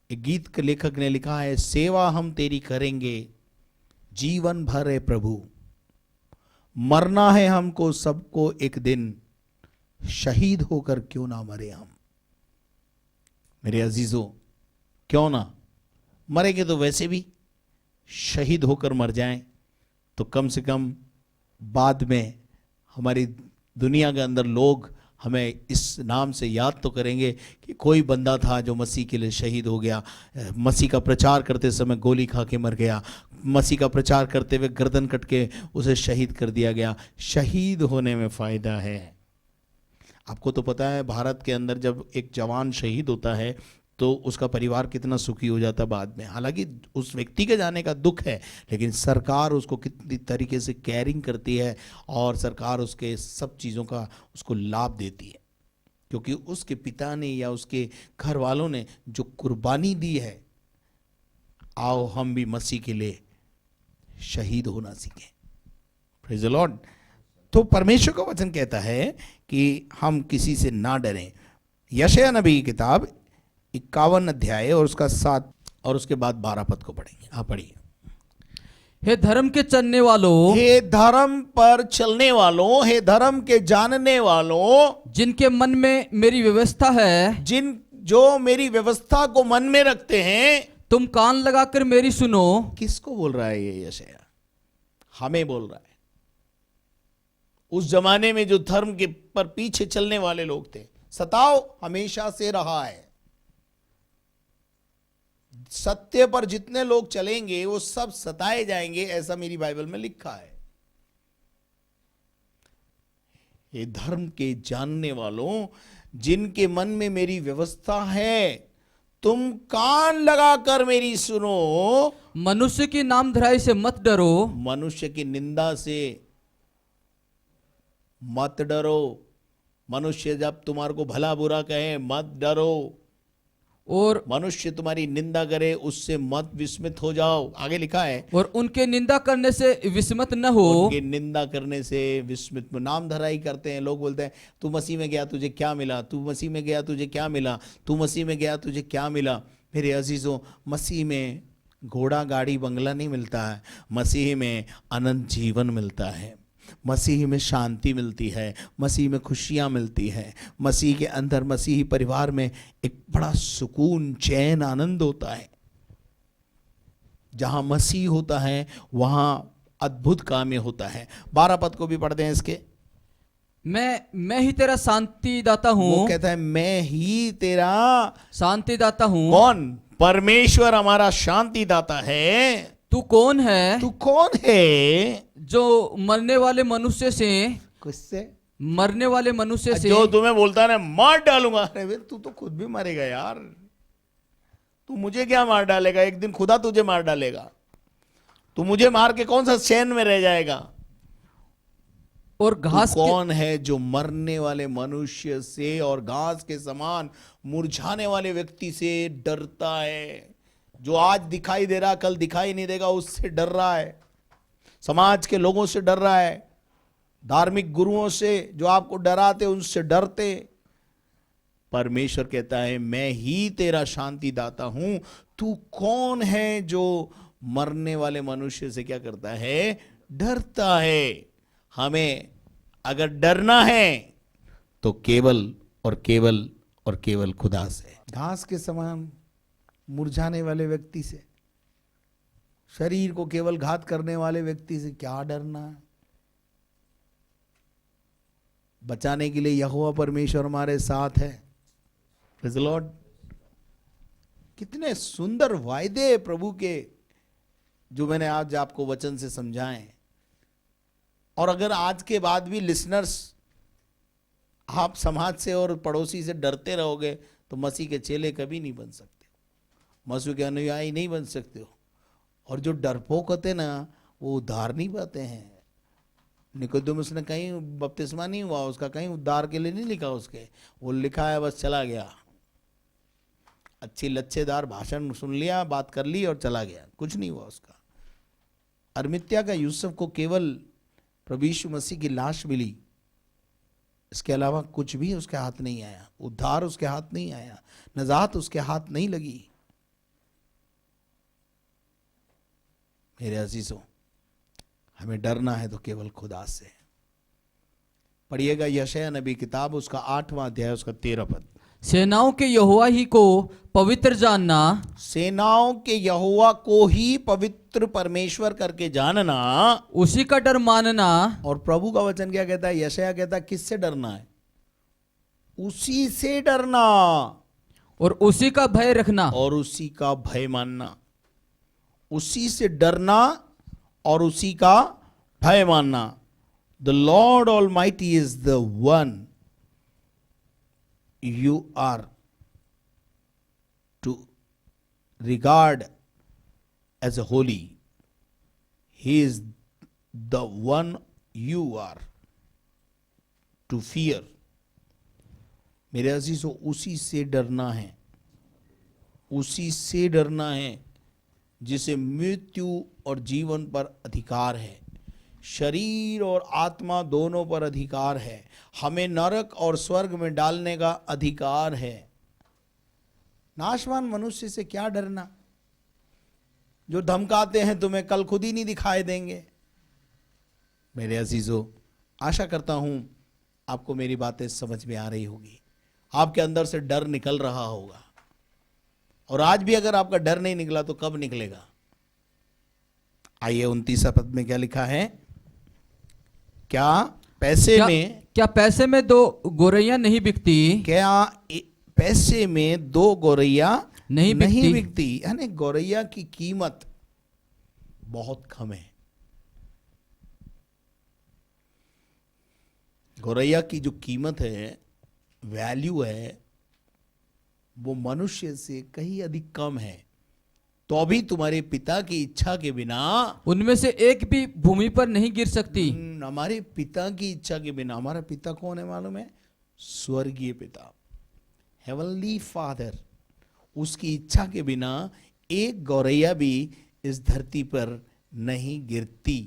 एक गीत के लेखक ने लिखा है, सेवा हम तेरी करेंगे जीवन भर है प्रभु, मरना है हमको सबको एक दिन, शहीद होकर क्यों ना मरे हम। मेरे अजीजों, क्यों ना मरेंगे तो वैसे भी, शहीद होकर मर जाएं तो कम से कम बाद में हमारी दुनिया के अंदर लोग हमें इस नाम से याद तो करेंगे कि कोई बंदा था जो मसीह के लिए शहीद हो गया, मसीह का प्रचार करते समय गोली खा के मर गया, मसीह का प्रचार करते हुए गर्दन कट के उसे शहीद कर दिया गया। शहीद होने में फ़ायदा है। आपको तो पता है, भारत के अंदर जब एक जवान शहीद होता है तो उसका परिवार कितना सुखी हो जाता बाद में। हालांकि उस व्यक्ति के जाने का दुख है, लेकिन सरकार उसको कितनी तरीके से केयरिंग करती है, और सरकार उसके सब चीज़ों का उसको लाभ देती है, क्योंकि उसके पिता ने या उसके घर वालों ने जो कुर्बानी दी है। आओ हम भी मसीह के लिए शहीद होना सीखें। Praise the Lord. तो परमेश्वर का वचन कहता है कि हम किसी से ना डरें। यशायाह नबी की किताब 51 अध्याय और उसका 7 और उसके बाद 12 पद को पढ़ेंगे। हाँ, पढ़िए। हे धर्म के चलने वालों, हे धर्म पर चलने वालों, हे धर्म के जानने वालों, जिनके मन में मेरी व्यवस्था है, जो मेरी व्यवस्था को मन में रखते हैं, तुम कान लगाकर मेरी सुनो। किसको बोल रहा है ये यशायाह? हमें बोल रहा है। उस जमाने में जो धर्म के पर पीछे चलने वाले लोग थे, सताव हमेशा से रहा है। सत्य पर जितने लोग चलेंगे वो सब सताए जाएंगे, ऐसा मेरी बाइबल में लिखा है। ये धर्म के जानने वालों, जिनके मन में मेरी व्यवस्था है, तुम कान लगाकर मेरी सुनो। मनुष्य की नामधराई से मत डरो, मनुष्य की निंदा से मत डरो। मनुष्य जब तुम्हारे को भला बुरा कहे, मत डरो। और मनुष्य तुम्हारी निंदा करे उससे मत विस्मित हो जाओ। आगे लिखा है, और उनके निंदा करने से विस्मित न हो। उनके निंदा करने से विस्मित, नाम धराई करते हैं लोग, बोलते हैं तू मसीह में गया तुझे क्या मिला, तू मसीह में गया तुझे क्या मिला, तू मसीह में गया तुझे क्या मिला। मेरे अजीजों, मसीह में घोड़ा गाड़ी बंगला नहीं मिलता है, मसीह में अनंत जीवन मिलता है, मसीह में शांति मिलती है, मसीह में खुशियाँ मिलती है, मसीह के अंदर, मसीही परिवार में एक बड़ा सुकून, चैन, आनंद होता है। जहाँ मसीह होता है वहाँ अद्भुत काम होता है। 12 पद को भी पढ़ते हैं इसके। मैं ही तेरा शांति दाता हूँ। वो कहता है मैं ही तेरा शांति दाता हूँ। कौन? परमेश्वर हमारा शांति दाता है। तू कौन है? तू कौन है? जो मरने वाले मनुष्य से, किससे? मरने वाले मनुष्य से, जो तुम्हें बोलता है ना मार डालूंगा। अरे वे, तू तो खुद भी मरेगा यार, तू मुझे क्या मार डालेगा? एक दिन खुदा तुझे मार डालेगा। तू मुझे मार के कौन सा चैन में रह जाएगा? और घास तू कौन है जो मरने वाले मनुष्य से और घास के समान मुरझाने वाले व्यक्ति से डरता है? जो आज दिखाई दे रहा कल दिखाई नहीं देगा, उससे डर रहा है, समाज के लोगों से डर रहा है, धार्मिक गुरुओं से जो आपको डराते उनसे डरते। परमेश्वर कहता है मैं ही तेरा शांति दाता हूं। तू कौन है जो मरने वाले मनुष्य से क्या करता है? डरता है। हमें अगर डरना है तो केवल और केवल और केवल खुदा से। घास के समान मुरझाने वाले व्यक्ति से, शरीर को केवल घात करने वाले व्यक्ति से क्या डरना है? बचाने के लिए यहोवा परमेश्वर हमारे साथ है। Praise the Lord. कितने सुंदर वायदे प्रभु के जो मैंने आज आपको वचन से समझाए। और अगर आज के बाद भी लिसनर्स आप समाज से और पड़ोसी से डरते रहोगे तो मसीह के चेले कभी नहीं बन सकते, मसीह के अनुयायी नहीं बन सकते हो। और जो डरपोक होते ना वो उद्धार नहीं पाते हैं। निकोदेमुस ने कहीं बपतिस्मा नहीं हुआ उसका, कहीं उद्धार के लिए नहीं लिखा उसके, वो लिखा है बस चला गया, अच्छी लच्छेदार भाषण सुन लिया, बात कर ली और चला गया, कुछ नहीं हुआ उसका। अरमित्या का यूसुफ को केवल प्रभु यीशु मसीह की लाश मिली, इसके अलावा कुछ भी उसके हाथ नहीं आया, उद्धार उसके हाथ नहीं आया, नजात उसके हाथ नहीं लगी। मेरे अजीजों, हमें डरना है तो केवल खुदा से। पढ़िएगा यशायाह नबी किताब, उसका 8वां अध्याय, उसका 13 पद। सेनाओं के यहोवा ही को पवित्र जानना, सेनाओं के यहोवा को ही पवित्र परमेश्वर करके जानना, उसी का डर मानना। और प्रभु का वचन क्या कहता है? यशायाह कहता है किससे डरना है? उसी से डरना और उसी का भय रखना, और उसी का भय मानना। उसी से डरना और उसी का भय मानना। The Lord almighty is the one you are to regard as a holy. He is the one you are to fear. मेरे अजीजों, उसी से डरना है, उसी से डरना है जिसे मृत्यु और जीवन पर अधिकार है, शरीर और आत्मा दोनों पर अधिकार है, हमें नरक और स्वर्ग में डालने का अधिकार है। नाशवान मनुष्य से क्या डरना, जो धमकाते हैं तुम्हें कल खुद ही नहीं दिखाई देंगे। मेरे अजीजों, आशा करता हूं आपको मेरी बातें समझ में आ रही होगी, आपके अंदर से डर निकल रहा होगा। और आज भी अगर आपका डर नहीं निकला तो कब निकलेगा? आइए 29 पद में क्या लिखा है? क्या पैसे में 2 गोरैया नहीं बिकती? क्या पैसे में 2 गौरैया नहीं बिकती? यानी गौरैया की कीमत बहुत कम है। गौरैया की जो कीमत है, वैल्यू है, वो मनुष्य से कहीं अधिक कम है। तो अभी तुम्हारे पिता की इच्छा के बिना उनमें से एक भी भूमि पर नहीं गिर सकती। हमारे पिता की इच्छा के बिना। हमारा पिता कौन है मालूम है? स्वर्गीय पिता, हेवनली फादर। उसकी इच्छा के बिना एक गौरैया भी इस धरती पर नहीं गिरती।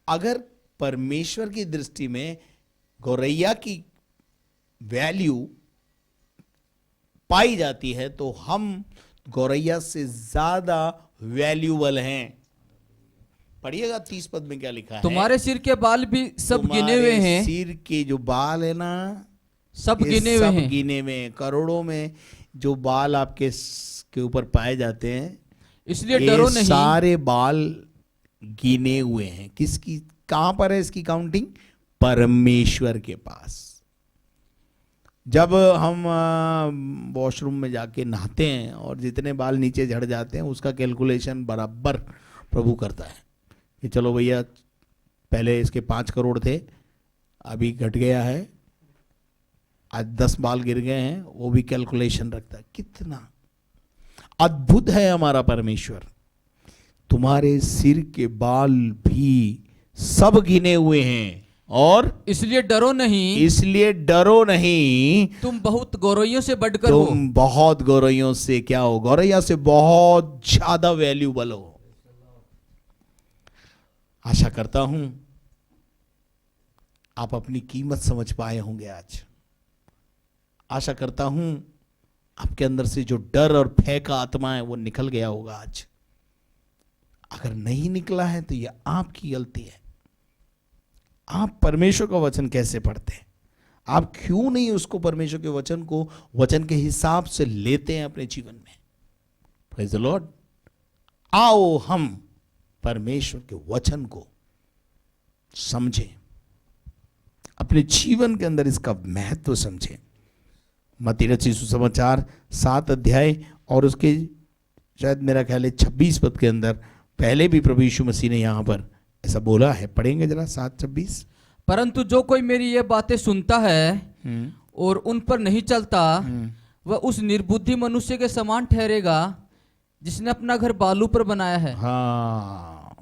अगर परमेश्वर की दृष्टि में गौरैया की वैल्यू पाई जाती है तो हम गौरैया से ज्यादा वैल्यूबल हैं। पढ़िएगा 30 पद में क्या लिखा है। तुम्हारे सिर के बाल भी सब गिने हुए हैं। सिर के जो बाल है ना, सब ये गिने हुए सब हैं। गिने हुए हैं। करोड़ों में जो बाल आपके के ऊपर पाए जाते हैं, इसलिए ये डरो नहीं। सारे बाल गिने हुए हैं। किसकी, कहां पर है इसकी काउंटिंग? परमेश्वर के पास। जब हम वॉशरूम में जाके नहाते हैं और जितने बाल नीचे झड़ जाते हैं उसका कैलकुलेशन बराबर प्रभु करता है कि चलो भैया पहले इसके 5 करोड़ थे, अभी घट गया है, आज 10 बाल गिर गए हैं, वो भी कैलकुलेशन रखता है। कितना अद्भुत है हमारा परमेश्वर। तुम्हारे सिर के बाल भी सब गिने हुए हैं और इसलिए डरो नहीं। इसलिए डरो नहीं। तुम बहुत गौरैयों से बढ़कर हो। तुम बहुत गौरैयों से क्या हो? गौरैया से बहुत ज्यादा वैल्यूबल हो। आशा करता हूं आप अपनी कीमत समझ पाए होंगे आज। आशा करता हूं आपके अंदर से जो डर और भय का आत्मा है वो निकल गया होगा आज। अगर नहीं निकला है तो यह आपकी गलती है। आप परमेश्वर का वचन कैसे पढ़ते हैं? आप क्यों नहीं उसको, परमेश्वर के वचन को वचन के हिसाब से लेते हैं अपने जीवन में? Praise the Lord. आओ हम परमेश्वर के वचन को समझें, अपने जीवन के अंदर इसका महत्व समझें। मत्ती रचित सुसमाचार 7 अध्याय और उसके शायद मेरा ख्याल है 26 पद के अंदर पहले भी प्रभु यीशु मसीह ने यहां पर ऐसा बोला है। पढ़ेंगे जरा 7:26। परंतु जो कोई मेरी ये बातें सुनता है और उन पर नहीं चलता, वह उस निर्बुद्धि मनुष्य के समान ठहरेगा जिसने अपना घर बालू पर बनाया है। हाँ,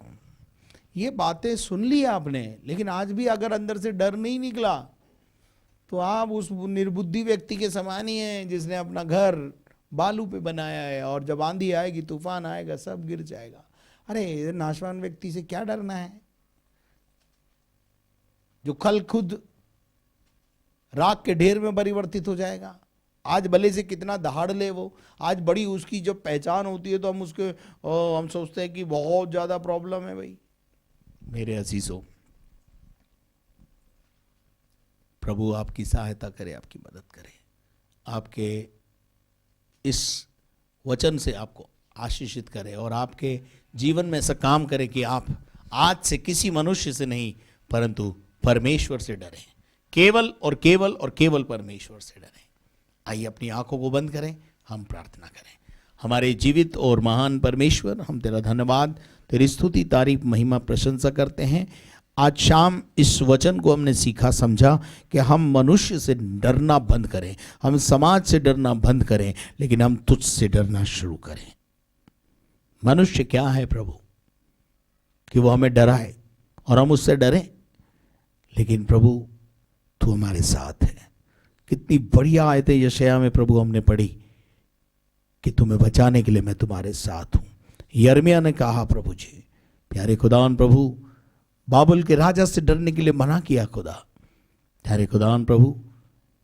ये बातें सुन ली आपने, लेकिन आज भी अगर अंदर से डर नहीं निकला तो आप उस निर्बुद्धि व्यक्ति के समान ही हैं जिसने अपना घर बालू पे बनाया है और जब आंधी आएगी, तूफान आएगा, सब गिर जाएगा। अरे नाशवान व्यक्ति से क्या डरना है जो कल खुद राख के ढेर में परिवर्तित हो जाएगा। आज भले से कितना दहाड़ ले वो, आज बड़ी उसकी जब पहचान होती है तो हम उसके हम सोचते हैं कि बहुत ज्यादा प्रॉब्लम है। भाई मेरे अजीजों, प्रभु आपकी सहायता करे, आपकी मदद करे, आपके इस वचन से आपको आशीषित करे और आपके जीवन में ऐसा काम करे कि आप आज से किसी मनुष्य से नहीं परंतु परमेश्वर से डरें। केवल और केवल और केवल परमेश्वर से डरें। आइए अपनी आंखों को बंद करें, हम प्रार्थना करें। हमारे जीवित और महान परमेश्वर, हम तेरा धन्यवाद, तेरी स्तुति, तारीफ, महिमा, प्रशंसा करते हैं। आज शाम इस वचन को हमने सीखा, समझा कि हम मनुष्य से डरना बंद करें, हम समाज से डरना बंद करें, लेकिन हम तुझसे डरना शुरू करें। मनुष्य क्या है प्रभु कि वो हमें डराए और हम उससे डरें, लेकिन प्रभु तू हमारे साथ है। कितनी बढ़िया आयतें यशायाह में प्रभु हमने पढ़ी कि तुम्हें बचाने के लिए मैं तुम्हारे साथ हूं। यिर्मयाह ने कहा प्रभु जी, प्यारे खुदावन प्रभु, बाबुल के राजा से डरने के लिए मना किया खुदा। प्यारे खुदावन प्रभु,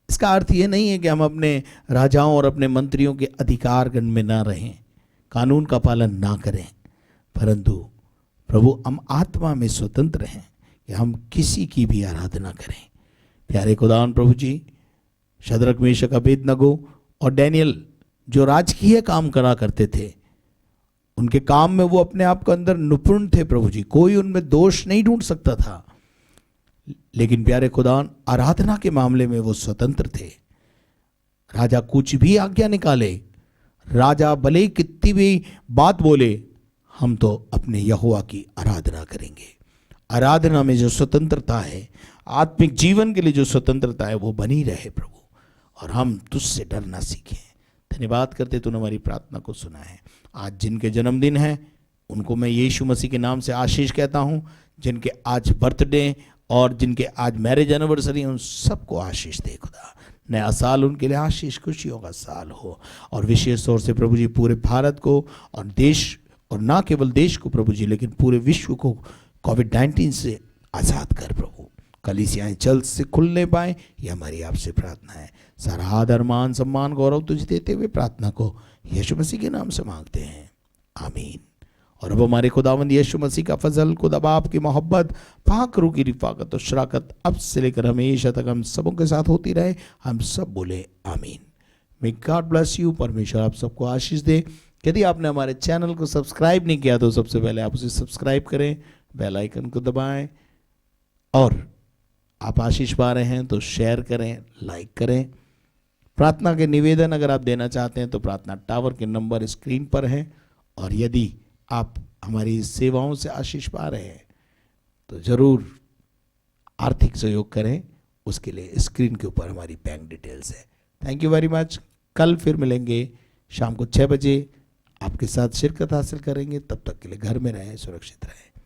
इसका अर्थ ये नहीं है कि हम अपने राजाओं और अपने मंत्रियों के अधिकारगण में ना रहें, कानून का पालन ना करें, परंतु प्रभु हम आत्मा में स्वतंत्र हैं कि हम किसी की भी आराधना करें। प्यारे खुदावन प्रभु जी, शद्रक, मेशक, अबेदनगो और डैनियल जो राजकीय काम करा करते थे, उनके काम में वो अपने आप के अंदर निपुण थे प्रभु जी, कोई उनमें दोष नहीं ढूंढ सकता था। लेकिन प्यारे खुदावन, आराधना के मामले में वो स्वतंत्र थे। राजा कुछ भी आज्ञा निकाले, राजा भले ही कितनी भी बात बोले, हम तो अपने यहोवा की आराधना करेंगे। आराधना में जो स्वतंत्रता है, आत्मिक जीवन के लिए जो स्वतंत्रता है, वो बनी रहे प्रभु, और हम तुझसे डरना सीखें। धन्यवाद करते तूने हमारी प्रार्थना को सुना है। आज जिनके जन्मदिन है उनको मैं यीशु मसीह के नाम से आशीष कहता हूँ। जिनके आज बर्थडे और जिनके आज मैरिज एनिवर्सरी, उन सबको आशीष दे खुदा। नया साल उनके लिए आशीष खुशियों का साल हो। और विशेष तौर से प्रभु जी पूरे भारत को और देश, और ना केवल देश को प्रभु जी, लेकिन पूरे विश्व को कोविड-19 से आज़ाद कर प्रभु। कलीसियाएं जल्द से खुलने पाए, ये हमारी आपसे प्रार्थना है। सारा आदर, मान, सम्मान, गौरव तुझे देते हुए प्रार्थना को यीशु मसीह के नाम से मांगते हैं, आमीन। और अब हमारे खुदावंद यीशु मसीह का फजल, खुदा बाप की मोहब्बत, पाक रूह की रिफाकत और शराकत अब से लेकर हमेशा तक हम सबों के साथ होती रहे। हम सब बोले आमीन। May God bless you. परमेश्वर आप सबको आशीष दे। यदि आपने हमारे चैनल को सब्सक्राइब नहीं किया तो सबसे पहले आप उसे सब्सक्राइब करें, बेल आइकन को दबाएं, और आप आशीष पा रहे हैं तो शेयर करें, लाइक करें। प्रार्थना के निवेदन अगर आप देना चाहते हैं तो प्रार्थना टावर के नंबर स्क्रीन पर हैं। और यदि आप हमारी सेवाओं से आशीष पा रहे हैं तो ज़रूर आर्थिक सहयोग करें, उसके लिए स्क्रीन के ऊपर हमारी बैंक डिटेल्स है। Thank you very much. कल फिर मिलेंगे शाम को 6 बजे, आपके साथ शिरकत हासिल करेंगे। तब तक के लिए घर में रहें, सुरक्षित रहें।